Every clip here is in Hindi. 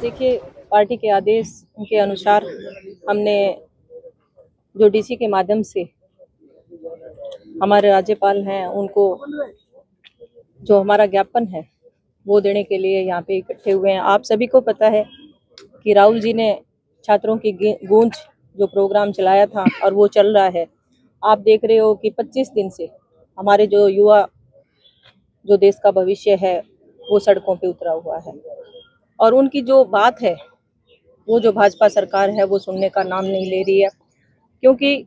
देखिए, पार्टी के आदेश के अनुसार हमने जो डीसी के माध्यम से हमारे राज्यपाल हैं उनको जो हमारा ज्ञापन है वो देने के लिए यहाँ पे इकट्ठे हुए हैं। आप सभी को पता है कि राहुल जी ने छात्रों की गूंज जो प्रोग्राम चलाया था और वो चल रहा है। आप देख रहे हो कि 25 दिन से हमारे जो युवा जो देश का भविष्य है वो सड़कों पे उतरा हुआ है और उनकी जो बात है वो जो भाजपा सरकार है वो सुनने का नाम नहीं ले रही है, क्योंकि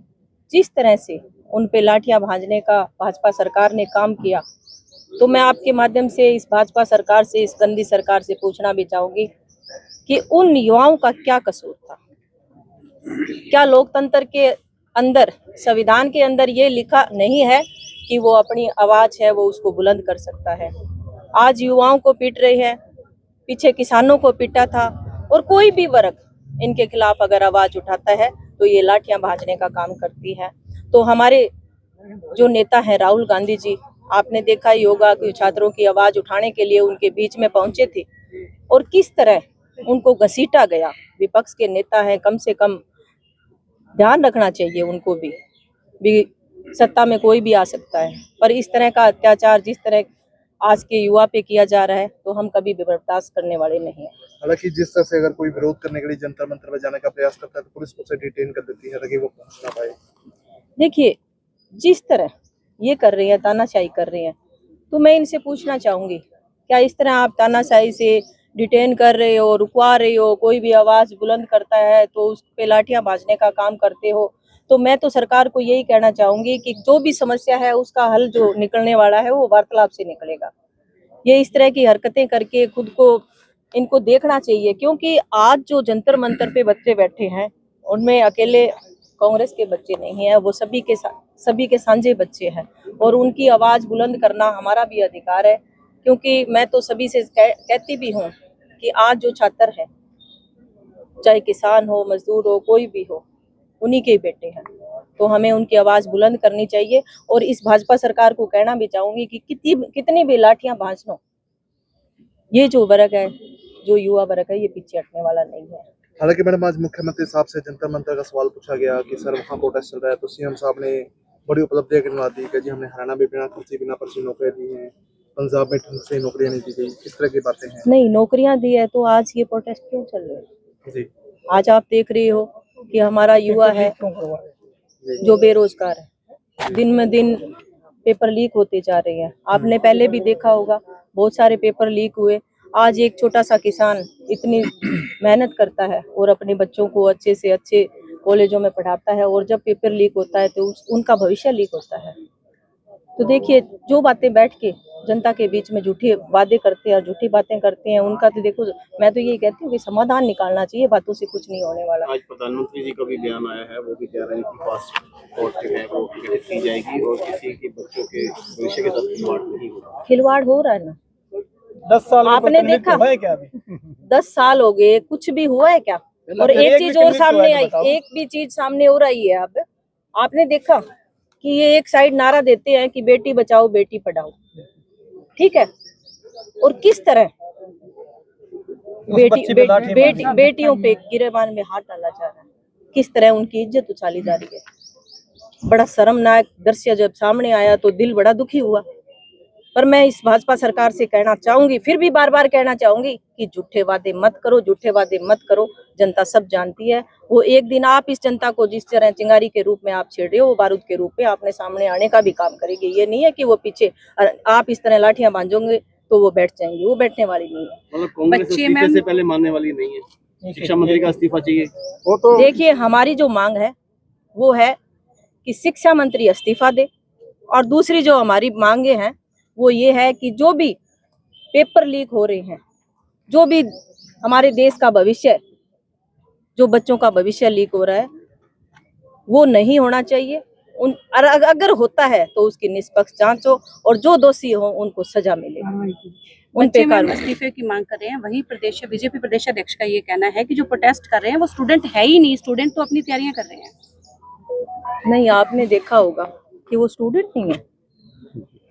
जिस तरह से उन पे लाठियां भाजने का भाजपा सरकार ने काम किया, तो मैं आपके माध्यम से इस भाजपा सरकार से, इस गंदी सरकार से पूछना भी चाहूंगी कि उन युवाओं का क्या कसूर था। क्या लोकतंत्र के अंदर, संविधान के अंदर ये लिखा नहीं है कि वो अपनी आवाज है वो उसको बुलंद कर सकता है। आज युवाओं को पीट रहे हैं, पीछे किसानों को पीटा था, और कोई भी वर्ग इनके खिलाफ अगर आवाज उठाता है तो ये लाठियां भाजने का काम करती है। तो हमारे जो नेता हैं राहुल गांधी जी, आपने देखा ही होगा कि छात्रों की आवाज उठाने के लिए उनके बीच में पहुंचे थे और किस तरह उनको घसीटा गया। विपक्ष के नेता हैं, कम से कम ध्यान रखना चाहिए उनको भी सत्ता में कोई भी आ सकता है, पर इस तरह का अत्याचार जिस तरह आज के युवा पे किया जा रहा है तो हम कभी भी बर्दाश्त करने वाले नहीं हैं। हालांकि जिस तरह से अगर कोई विरोध करने के लिए जंतर मंतर में जाने का प्रयास करता है तो पुलिस उसे डिटेन कर देती है ताकि वो पहुंच ना पाए। देखिए, जिस तरह ये कर रही है, तानाशाही कर रही है, तो मैं इनसे पूछना चाहूंगी, क्या इस तरह आप तानाशाही से डिटेन कर रहे हो, रुकवा रहे हो, कोई भी आवाज बुलंद करता है तो उस पे लाठियां भाजने का काम करते हो? तो मैं तो सरकार को यही कहना चाहूंगी कि जो भी समस्या है उसका हल जो निकलने वाला है वो वार्तालाप से निकलेगा। ये इस तरह की हरकतें करके खुद को इनको देखना चाहिए, क्योंकि आज जो जंतर मंतर पे बच्चे बैठे हैं उनमें अकेले कांग्रेस के बच्चे नहीं है, वो सभी के साझे बच्चे हैं और उनकी आवाज बुलंद करना हमारा भी अधिकार है। क्योंकि मैं तो सभी से कहती भी हूँ कि आज जो छात्र है, चाहे किसान हो, मजदूर हो, कोई भी हो, उन्हीं के बेटे हैं, तो हमें उनकी आवाज बुलंद करनी चाहिए। और इस भाजपा सरकार को कहना भी चाहूंगी कि कितनी भी लाठियां भांज लो, ये जो वर्ग है, जो युवा वर्ग है, ये पीछे हटने वाला नहीं है। हालांकि मैडम आज मुख्यमंत्री साहब से जंतर मंतर का सवाल पूछा गया कि सर वहाँ प्रोटेस्ट चल रहा है, तो सीएम साहब ने बड़ी उपलब्धियां गिनवा दी कि जी हमने हरियाणा में बिना खर्चे बिना पर्ची नौकरियां दी हैं, पंजाब में ढंग से नौकरियां नहीं दी गई, इस तरह की बातें हैं। नहीं, नौकरियां दी है तो आज ये प्रोटेस्ट क्यों चल रहे हैं? जी आज आप देख रहे हो कि हमारा युवा है जो बेरोजगार है, दिन में दिन पेपर लीक होते जा रहे हैं। आपने पहले भी देखा होगा, बहुत सारे पेपर लीक हुए। आज एक छोटा सा किसान इतनी मेहनत करता है और अपने बच्चों को अच्छे से अच्छे कॉलेजों में पढ़ाता है, और जब पेपर लीक होता है तो उनका भविष्य लीक होता है। तो देखिए, जो बातें बैठ के जनता के बीच में झूठी वादे करते हैं और झूठी बातें करते हैं, उनका तो देखो, मैं तो यही कहती हूँ कि समाधान निकालना चाहिए, बातों से कुछ नहीं होने वाला। आज प्रधानमंत्री जी का भी बयान आया है, वो भी कह रहे हैं कि पासपोर्ट जो है वो अपडेट की जाएगी और किसी के बच्चों के भविष्य के साथ खिलवाड़ नहीं होगा। खिलवाड़ हो रहा है ना, 10 साल आपने देखा, है क्या अभी? 10 साल हो गए, कुछ भी हुआ है क्या? और एक चीज और सामने आई, एक भी चीज सामने हो रही है। अब आपने देखा कि ये एक साइड नारा देते हैं कि बेटी बचाओ बेटी पढ़ाओ, ठीक है, और किस तरह बेटियों पे गिरेबान में हाथ डाला जा रहा है, किस तरह उनकी इज्जत उछाली जा रही है। बड़ा शर्मनाक दृश्य जब सामने आया तो दिल बड़ा दुखी हुआ। पर मैं इस भाजपा सरकार से कहना चाहूंगी, फिर भी बार बार कहना चाहूंगी कि झूठे वादे मत करो, झूठे वादे मत करो। जनता सब जानती है, वो एक दिन आप इस जनता को जिस तरह चिंगारी के रूप में आप छेड़ रहे हो, वो बारूद के रूप में आपने सामने आने का भी काम करेगी। ये नहीं है कि वो पीछे आप इस तरह लाठियां बांधोगे तो वो बैठ जाएंगे, वो बैठने वाली नहीं है। मतलब कांग्रेस इस्तीफे से पहले मानने वाली नहीं है, शिक्षा मंत्री का इस्तीफा चाहिए। वो तो देखिए, हमारी जो मांग है वो है कि शिक्षा मंत्री इस्तीफा दे, और दूसरी जो हमारी मांगे हैं वो ये है कि जो भी पेपर लीक हो रहे हैं, जो भी हमारे देश का भविष्य, जो बच्चों का भविष्य लीक हो रहा है, वो नहीं होना चाहिए। अगर होता है तो उसकी निष्पक्ष जांच हो और जो दोषी हो उनको सजा मिले। उन पे इस्तीफे की मांग कर रहे हैं, वहीं प्रदेश बीजेपी प्रदेश अध्यक्ष का ये कहना है कि जो प्रोटेस्ट कर रहे हैं वो स्टूडेंट है ही नहीं, स्टूडेंट तो अपनी तैयारियां कर रहे हैं। नहीं, आपने देखा होगा कि वो स्टूडेंट नहीं है।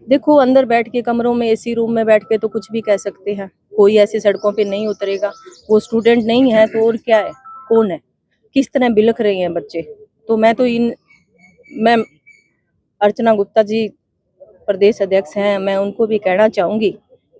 देखो, अंदर बैठ के कमरों में, एसी रूम में बैठ के तो कुछ भी कह सकते हैं, कोई ऐसी सड़कों पे नहीं उतरेगा। वो स्टूडेंट नहीं है तो और क्या है, कौन है, किस तरह बिलख रहे हैं बच्चे। तो मैं अर्चना गुप्ता जी प्रदेश अध्यक्ष हैं, मैं उनको भी कहना चाहूंगी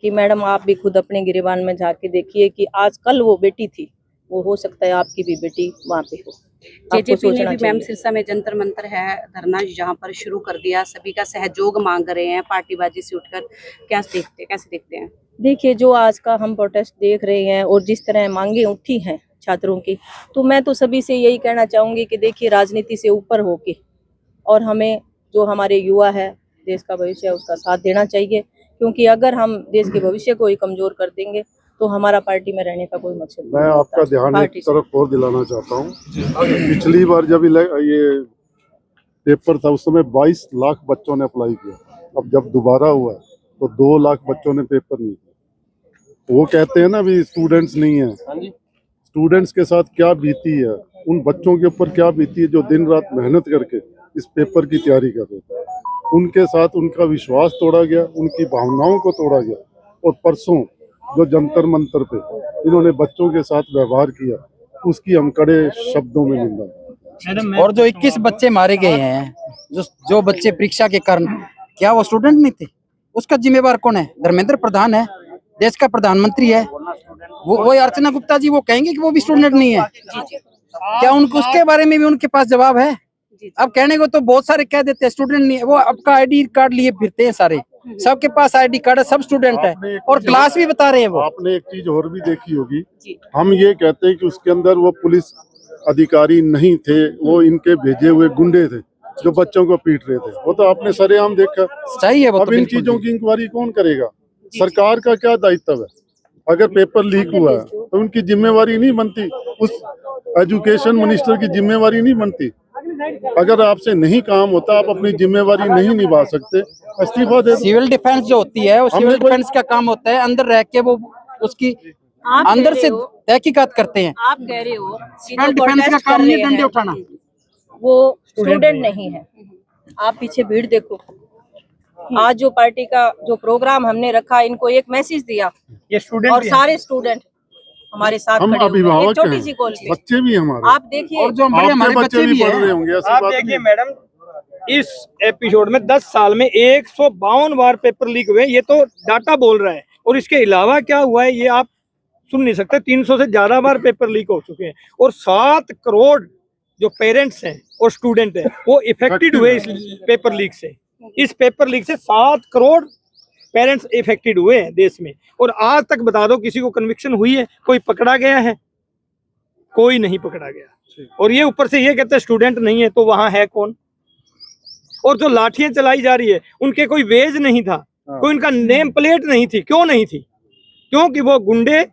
कि मैडम आप भी खुद अपने गिरिबान में जाके देखिए कि आज कल वो बेटी थी, वो हो सकता है आपकी भी बेटी वहाँ पे हो। आपको जेजेपी ने सोचना भी मैम चाहिए। सिरसा में जंतर मंतर है धरना जहाँ पर शुरू कर दिया, सभी का सहयोग मांग रहे हैं पार्टीबाजी से उठकर, कैसे देखते हैं? देखिए, जो आज का हम प्रोटेस्ट देख रहे हैं और जिस तरह मांगे उठी हैं छात्रों की, तो मैं तो सभी से यही कहना चाहूंगी कि देखिए राजनीति से ऊपर होके और हमें जो हमारे युवा है, देश का भविष्य है, उसका साथ देना चाहिए। क्योंकि अगर हम देश के भविष्य को ही कमजोर कर देंगे तो हमारा पार्टी में रहने का कोई मकसद नहीं मैं होता। आपका ध्यान एक पार्टी से। तरफ और दिलाना चाहता हूँ। पिछली बार जब ये पेपर था उस समय 22 लाख बच्चों ने अप्लाई किया। अब जब दोबारा हुआ है तो 2 लाख बच्चों ने पेपर नहीं दिया। वो कहते हैं ना भी स्टूडेंट्स नहीं है, स्टूडेंट्स के साथ क्या बीती है, उन बच्चों के ऊपर क्या बीती है जो दिन रात मेहनत करके इस पेपर की तैयारी कर रहे थे। उनके साथ उनका विश्वास तोड़ा गया, उनकी भावनाओं को तोड़ा गया। और परसों जो जंतर मंतर पे इन्होंने बच्चों के साथ व्यवहार किया, उसकी हम कड़े शब्दों में निंदा करते हैं। और जो 21 बच्चे मारे गए हैं, जो बच्चे परीक्षा के कारण, क्या वो स्टूडेंट नहीं थे? उसका जिम्मेवार कौन है? धर्मेंद्र प्रधान है, देश का प्रधानमंत्री है। वो अर्चना गुप्ता जी वो कहेंगे कि वो भी स्टूडेंट नहीं है? क्या उनको उसके बारे में भी उनके पास जवाब है? अब कहने को तो बहुत सारे कह देते हैं स्टूडेंट नहीं है, वो आपका आईडी कार्ड लिए फिरते हैं सारे, सबके पास आईडी कार्ड है, सब स्टूडेंट है और क्लास भी बता रहे हैं वो। आपने एक चीज और भी देखी होगी, हम ये कहते हैं कि उसके अंदर वो पुलिस अधिकारी नहीं थे, वो इनके भेजे हुए गुंडे थे जो बच्चों को पीट रहे थे। वो तो आपने सरेआम देखा। सही है वो अब तो इन बिल्कुल चीजों भी। की इंक्वायरी कौन करेगा? सरकार का क्या दायित्व है? अगर पेपर लीक हुआ है तो उनकी जिम्मेवारी नहीं बनती, उस एजुकेशन मिनिस्टर की जिम्मेवारी नहीं बनती? अगर आपसे नहीं काम होता, आप अपनी जिम्मेवारी नहीं निभा सकते, इस्तीफा दे दो। सिविल डिफेंस जो होती है वो सिविल डिफेंस का काम होता है, अंदर रह के वो उसकी अंदर से तहकीकात करते हैं। आप कह रहे हो कि सिविल जो डिफेंस का protest काम कर नहीं रहे है डंडे हैं, उठाना। वो स्टूडेंट नहीं है। आप पीछे भीड़ देखो। आज जो पार्टी का जो प्रोग्राम हमने रखा, इनको एक मैसेज दिया ये स्टूडेंट और सारे स्टूडेंट हमारे साथ हम खड़े हुए हैं। एक अभिभावक छोटी सी हैं, कॉल पे बच्चे भी हमारे, आप देखिए। और जो बड़े हमारे आपके बच्चे भी पढ़ रहे हैं। होंगे, ऐसी आप बात देखिए नहीं। मैडम, इस एपिसोड में 10 साल में 152 बार पेपर लीक हुए, ये तो डाटा बोल रहा है। और इसके अलावा क्या हुआ है ये आप सुन नहीं सकते। 300 से ज्यादा बार पेपर लीक हो चुके हैं और 7 करोड़ जो पेरेंट्स हैं और स्टूडेंट हैं वो इफेक्टेड हुए इस पेपर लीक से। इस पेपर लीक से 7 करोड़ पेरेंट्स इफेक्टेड हुए हैं देश में। और आज तक बता दो किसी को कन्विक्शन हुई है? कोई पकड़ा गया है? कोई नहीं पकड़ा गया। और ये ऊपर से ये कहते हैं स्टूडेंट नहीं है, तो वहां है कौन? और जो लाठियां चलाई जा रही है उनके कोई वेज नहीं था, कोई उनका नेम प्लेट नहीं थी। क्यों नहीं थी? क्योंकि वो गुंडे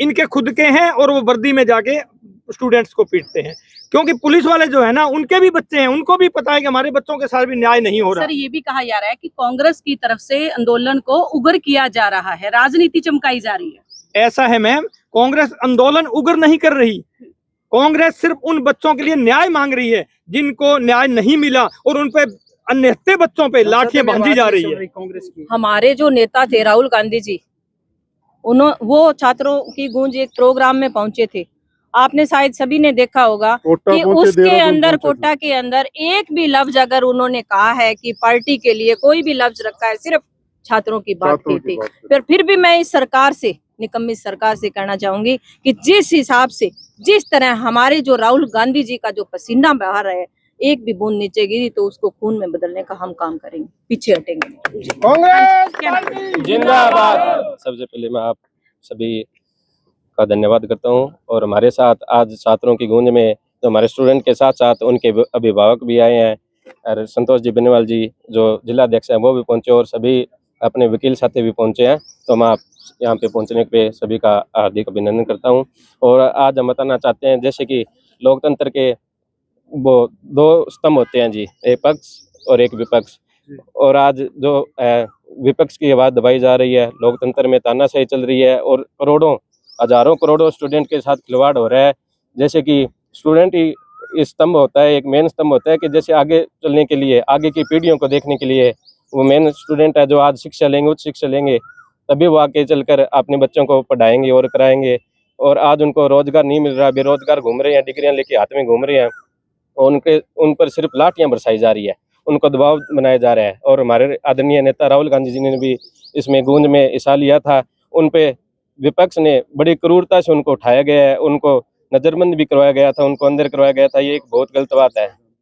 इनके खुद के हैं और वो वर्दी में जाके स्टूडेंट्स को पीटते हैं। क्योंकि पुलिस वाले जो है ना, उनके भी बच्चे हैं, उनको भी पता है कि हमारे बच्चों के साथ भी न्याय नहीं हो रहा। सर ये भी कहा जा रहा है कि कांग्रेस की तरफ से आंदोलन को उग्र किया जा रहा है, राजनीति चमकाई जा रही है। ऐसा है मैम, कांग्रेस आंदोलन उग्र नहीं कर रही। कांग्रेस सिर्फ उन बच्चों के लिए न्याय मांग रही है जिनको न्याय नहीं मिला और उन पे अन्यथे बच्चों पे लाठियां बांधी जा रही है। कांग्रेस की हमारे जो नेता थे राहुल गांधी जी, वो छात्रों की गूंज एक प्रोग्राम में पहुंचे थे। आपने शायद सभी ने देखा होगा कोटा कि पहुंचे, उसके देहरादून अंदर, पहुंचे थे। कोटा के अंदर एक भी लफ्ज अगर उन्होंने कहा है कि पार्टी के लिए कोई भी लफ्ज रखा है, सिर्फ छात्रों की बात छात्रों की की थी। बात फिर भी मैं इस सरकार से, निकम्मी सरकार से कहना चाहूंगी कि जिस हिसाब से, जिस तरह हमारे जो राहुल गांधी जी का जो पसीना बहा रहा है, एक भी बूंद नीचे गिरी तो उसको खून में बदलने का हम काम करेंगे, पीछे हटेंगे नहीं। कांग्रेस जिंदाबाद। सबसे पहले मैं आप सभी का धन्यवाद करता हूं। और हमारे साथ आज छात्रों की गूंज में जो हमारे स्टूडेंट के साथ साथ उनके अभिभावक भी आए हैं, और संतोष जी बेनीवाल जी जो जिला अध्यक्ष हैं वो भी पहुंचे और सभी अपने वकील साथी भी पहुंचे हैं। तो मैं आप यहाँ पे पहुंचने पे सभी का हार्दिक अभिनंदन करता हूं। और आज हम बताना चाहते हैं, जैसे कि लोकतंत्र के वो 2 स्तंभ होते हैं जी, एक पक्ष और एक विपक्ष। और आज जो विपक्ष की आवाज़ दबाई जा रही है, लोकतंत्र में तानाशाही चल रही है और करोड़ों, हजारों करोड़ों स्टूडेंट के साथ खिलवाड़ हो रहा है। जैसे कि स्टूडेंट ही स्तंभ होता है, एक मेन स्तंभ होता है कि जैसे आगे चलने के लिए, आगे की पीढ़ियों को देखने के लिए वो मेन स्टूडेंट है जो आज शिक्षा लेंगे, उच्च शिक्षा लेंगे। तभी वो आगे चलकर अपने बच्चों को पढ़ाएंगे और कराएंगे। और आज उनको रोजगार नहीं मिल रहा, बेरोजगार घूम रहे हैं, डिग्रियां लेके हाथ में घूम रहे हैं, और उन पर सिर्फ लाठियां बरसाई जा रही है, उनको दबाव बनाया जा रहा है। और हमारे आदरणीय नेता राहुल गांधी जी ने भी इसमें गूंज में हिस्सा लिया था। उन पे विपक्ष ने बड़ी क्रूरता से उनको उठाया गया है, उनको नजरबंद भी करवाया गया था, उनको अंदर करवाया गया था। ये एक बहुत गलत बात है।